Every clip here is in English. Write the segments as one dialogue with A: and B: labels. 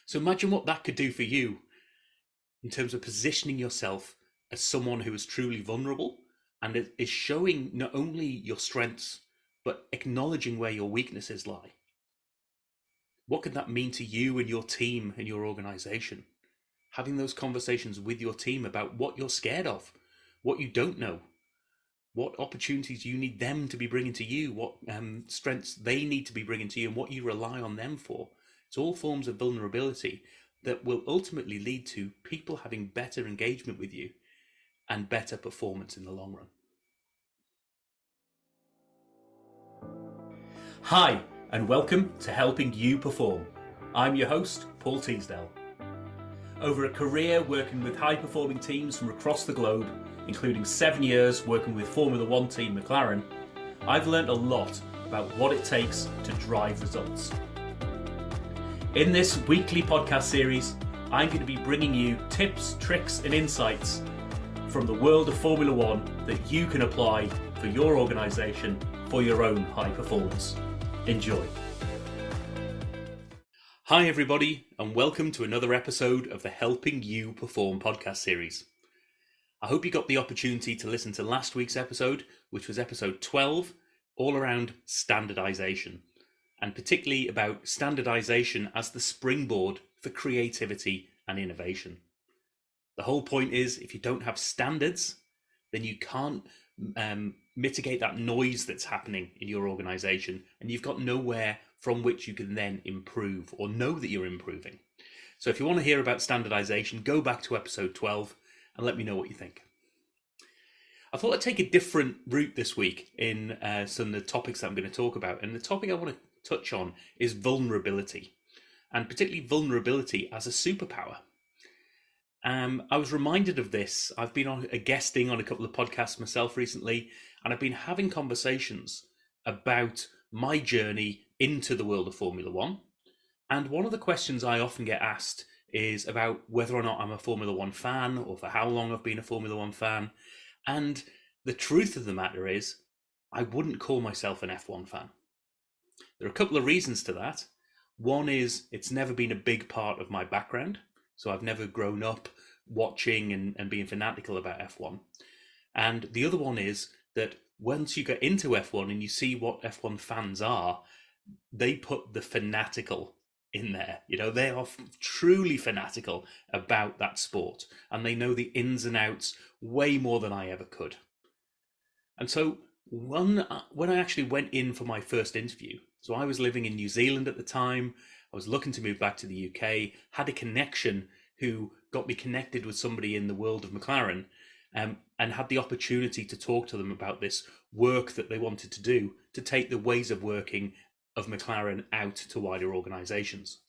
A: So imagine what that could do for you in terms of positioning yourself as someone who is truly vulnerable and is showing not only your strengths, but acknowledging where your weaknesses lie. What could that mean to you and your team and your organization? Having those conversations with your team about what you're scared of, what you don't know, what opportunities you need them to be bringing to you, what strengths they need to be bringing to you, and what you rely on them for. It's all forms of vulnerability that will ultimately lead to people having better engagement with you and better performance in the long run. Hi, and welcome to Helping You Perform. I'm your host, Paul Teasdale. Over a career working with high-performing teams from across the globe, including 7 years working with Formula One team McLaren, I've learned a lot about what it takes to drive results. In this weekly podcast series, I'm going to be bringing you tips, tricks, and insights from the world of Formula One that you can apply for your organisation for your own high performance. Enjoy. Hi everybody, and welcome to another episode of the Helping You Perform podcast series. I hope you got the opportunity to listen to last week's episode, which was episode 12, all around standardization, and particularly about standardization as the springboard for creativity and innovation. The whole point is, if you don't have standards, then you can't mitigate that noise that's happening in your organization, and you've got nowhere from which you can then improve or know that you're improving. So if you want to hear about standardization, go back to episode 12 and let me know what you think. I thought I'd take a different route this week in some of the topics that I'm going to talk about. And the topic I want to touch on is vulnerability, and particularly vulnerability as a superpower. I was reminded of this. I've been guesting on a couple of podcasts myself recently, and I've been having conversations about my journey into the world of Formula One. And one of the questions I often get asked is about whether or not I'm a Formula One fan, or for how long I've been a Formula One fan. And the truth of the matter is, I wouldn't call myself an F1 fan. There are a couple of reasons to that. One is it's never been a big part of my background. So I've never grown up watching and being fanatical about F1. And the other one is that once you get into F1 and you see what F1 fans are, they put the fanatical in there. You know, they are truly fanatical about that sport, and they know the ins and outs way more than I ever could. And so when I actually went in for my first interview, so I was living in New Zealand at the time, I was looking to move back to the UK, had a connection who got me connected with somebody in the world of McLaren, and had the opportunity to talk to them about this work that they wanted to do to take the ways of working of McLaren out to wider organisations.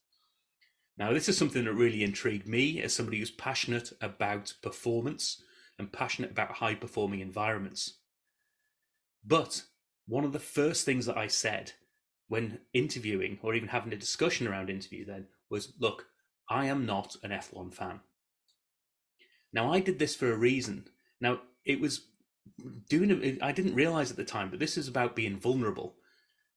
A: Now, this is something that really intrigued me as somebody who's passionate about performance and passionate about high-performing environments. But one of the first things that I said when interviewing, or even having a discussion around interview then, was, look, I am not an F1 fan. Now, I did this for a reason. Now, I didn't realize at the time, but this is about being vulnerable.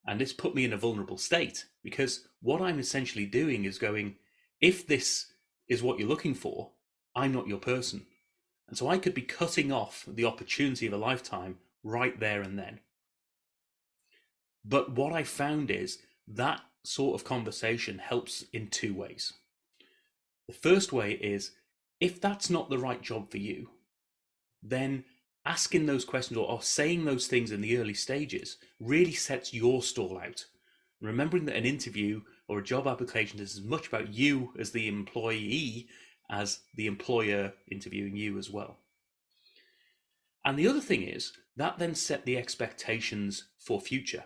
A: And this put me in a vulnerable state, because what I'm essentially doing is going, if this is what you're looking for, I'm not your person. And so I could be cutting off the opportunity of a lifetime right there and then. But what I found is that sort of conversation helps in two ways. The first way is, if that's not the right job for you, then asking those questions or saying those things in the early stages really sets your stall out. Remembering that an interview or a job application is as much about you as the employee as the employer interviewing you as well. And the other thing is, that then set the expectations for future.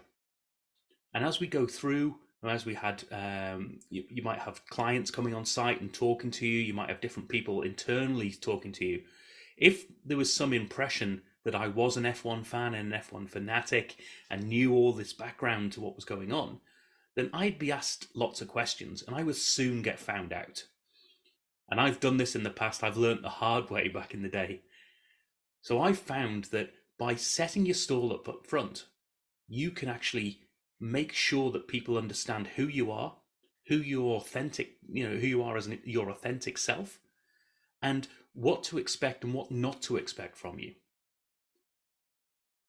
A: And as we go through, as we had, you might have clients coming on site and talking to you, you might have different people internally talking to you. If there was some impression that I was an F1 fan and an F1 fanatic and knew all this background to what was going on, then I'd be asked lots of questions and I would soon get found out. And I've done this in the past. I've learned the hard way back in the day. So I found that by setting your stall up front, you can actually make sure that people understand who you are, who your authentic, who you are as your authentic self, and what to expect and what not to expect from you.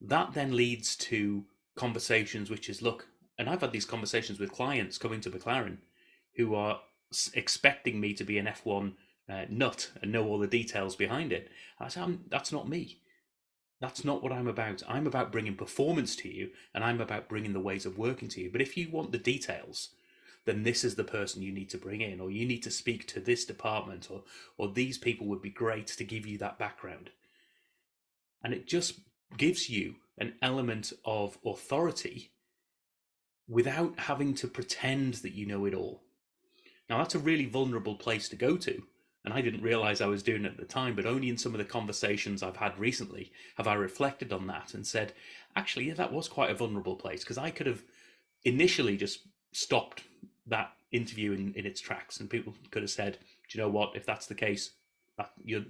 A: That then leads to conversations, which is, look, and I've had these conversations with clients coming to McLaren who are expecting me to be an F1 nut and know all the details behind it. I say, that's not me. That's not what I'm about. I'm about bringing performance to you, and I'm about bringing the ways of working to you. But if you want the details, then this is the person you need to bring in, or you need to speak to this department, or these people would be great to give you that background. And it just gives you an element of authority without having to pretend that you know it all. Now, that's a really vulnerable place to go to. And I didn't realize I was doing it at the time, but only in some of the conversations I've had recently have I reflected on that and said, actually, yeah, that was quite a vulnerable place, because I could have initially just stopped that interview in its tracks, and people could have said, do you know what, if that's the case,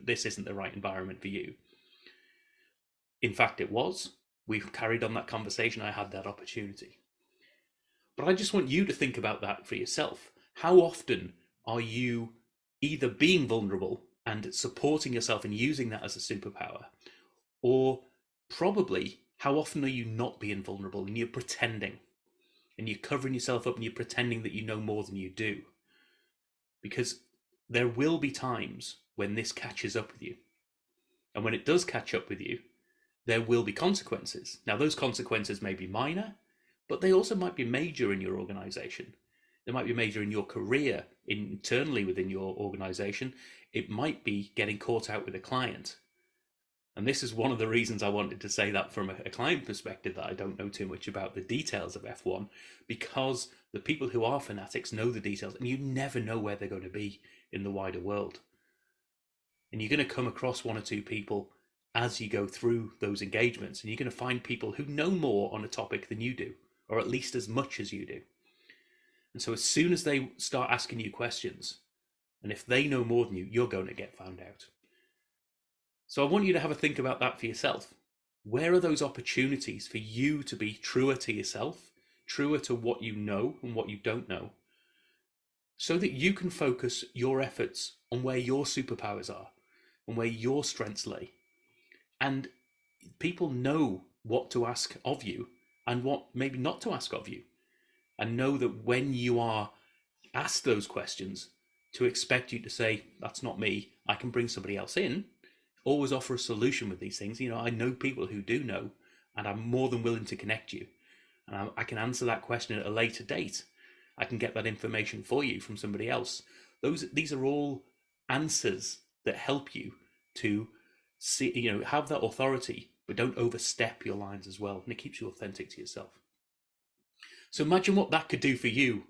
A: this isn't the right environment for you. In fact, it was. We've carried on that conversation. I had that opportunity. But I just want you to think about that for yourself. How often are you either being vulnerable and supporting yourself and using that as a superpower, or probably how often are you not being vulnerable and you're pretending and you're covering yourself up and you're pretending that you know more than you do? Because there will be times when this catches up with you. And when it does catch up with you, there will be consequences. Now, those consequences may be minor, but they also might be major in your organization. They might be major in your career, internally within your organization. It might be getting caught out with a client. And this is one of the reasons I wanted to say that from a client perspective, that I don't know too much about the details of F1, because the people who are fanatics know the details, and you never know where they're going to be in the wider world. And you're going to come across one or two people as you go through those engagements, and you're going to find people who know more on a topic than you do, or at least as much as you do. And so as soon as they start asking you questions, and if they know more than you, you're going to get found out. So I want you to have a think about that for yourself. Where are those opportunities for you to be truer to yourself, truer to what you know and what you don't know, so that you can focus your efforts on where your superpowers are and where your strengths lay? And people know what to ask of you and what maybe not to ask of you, and know that when you are asked those questions, to expect you to say, that's not me, I can bring somebody else in. Always offer a solution with these things. I know people who do know, and I'm more than willing to connect you. And I can answer that question at a later date. I can get that information for you from somebody else. These are all answers that help you to see, have that authority, but don't overstep your lines as well. And it keeps you authentic to yourself. So imagine what that could do for you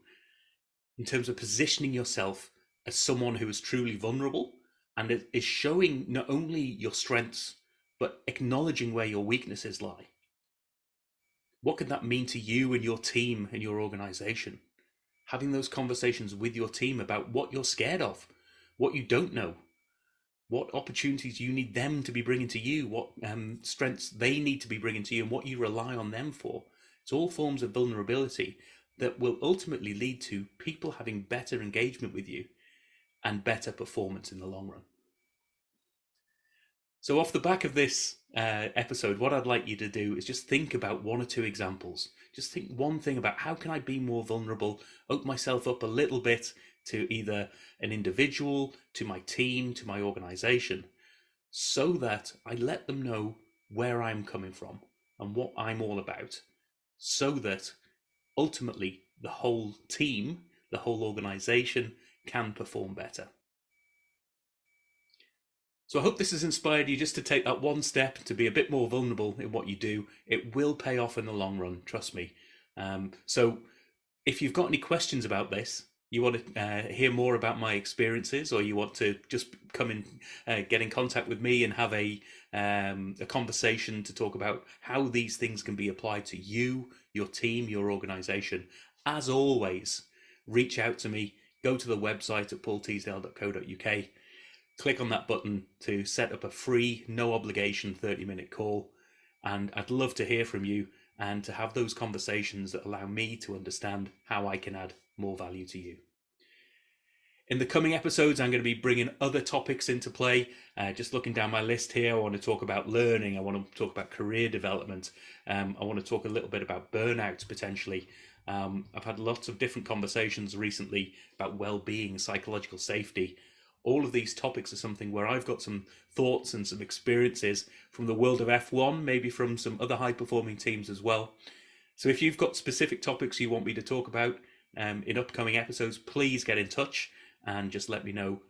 A: in terms of positioning yourself as someone who is truly vulnerable and is showing not only your strengths, but acknowledging where your weaknesses lie. What could that mean to you and your team and your organization? Having those conversations with your team about what you're scared of, what you don't know, what opportunities you need them to be bringing to you, what strengths they need to be bringing to you, and what you rely on them for. It's all forms of vulnerability that will ultimately lead to people having better engagement with you and better performance in the long run. So off the back of this episode, what I'd like you to do is just think about one or two examples. Just think one thing about, how can I be more vulnerable, open myself up a little bit to either an individual, to my team, to my organization, so that I let them know where I'm coming from and what I'm all about, so that ultimately the whole team, the whole organization can perform better. So I hope this has inspired you just to take that one step to be a bit more vulnerable in what you do. It will pay off in the long run, trust me. So if you've got any questions about this, you want to hear more about my experiences, or you want to just come in, get in contact with me and have a conversation to talk about how these things can be applied to you, your team, your organization, as always, reach out to me. Go to the website at paulteasdale.co.uk. Click on that button to set up a free, no obligation 30-minute call. And I'd love to hear from you and to have those conversations that allow me to understand how I can add more value to you. In the coming episodes, I'm going to be bringing other topics into play. Just looking down my list here, I want to talk about learning. I want to talk about career development. I want to talk a little bit about burnout potentially. I've had lots of different conversations recently about well-being, psychological safety. All of these topics are something where I've got some thoughts and some experiences from the world of F1, maybe from some other high-performing teams as well. So if you've got specific topics you want me to talk about in upcoming episodes, please get in touch and just let me know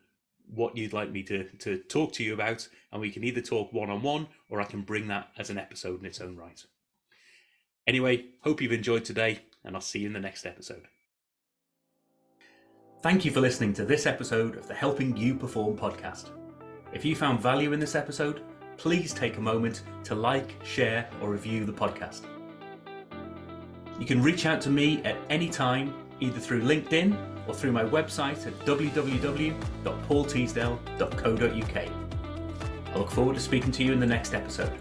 A: what you'd like me to talk to you about, and we can either talk one-on-one or I can bring that as an episode in its own right. Anyway, hope you've enjoyed today, and I'll see you in the next episode. Thank you for listening to this episode of the Helping You Perform podcast. If you found value in this episode, please take a moment to like, share, or review the podcast. You can reach out to me at any time, either through LinkedIn or through my website at www.paulteasdale.co.uk. I look forward to speaking to you in the next episode.